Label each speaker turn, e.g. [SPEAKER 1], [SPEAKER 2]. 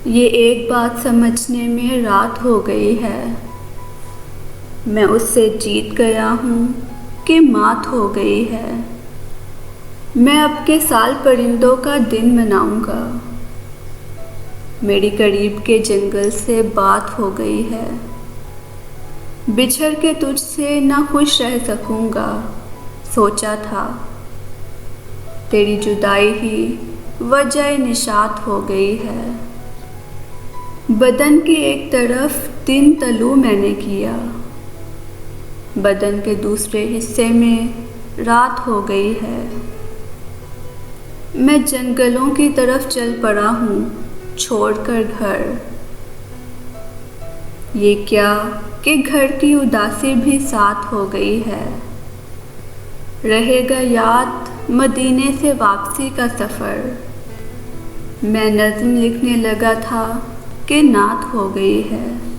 [SPEAKER 1] ये एक बात समझने में रात हो गई है। मैं उससे जीत गया हूँ कि मात हो गई है। मैं अब के साल परिंदों का दिन मनाऊंगा। मेरी करीब के जंगल से बात हो गई है। बिछड़ के तुझसे ना खुश रह सकूंगा, सोचा था। तेरी जुदाई ही वजह निशात हो गई है। बदन की एक तरफ दिन तलू मैंने किया, बदन के दूसरे हिस्से में रात हो गई है। मैं जंगलों की तरफ चल पड़ा हूँ, छोड़कर घर। ये क्या कि घर की उदासी भी साथ हो गई है। रहेगा याद मदीने से वापसी का सफ़र। मैं नज़्म लिखने लगा था कि नात हो गई है।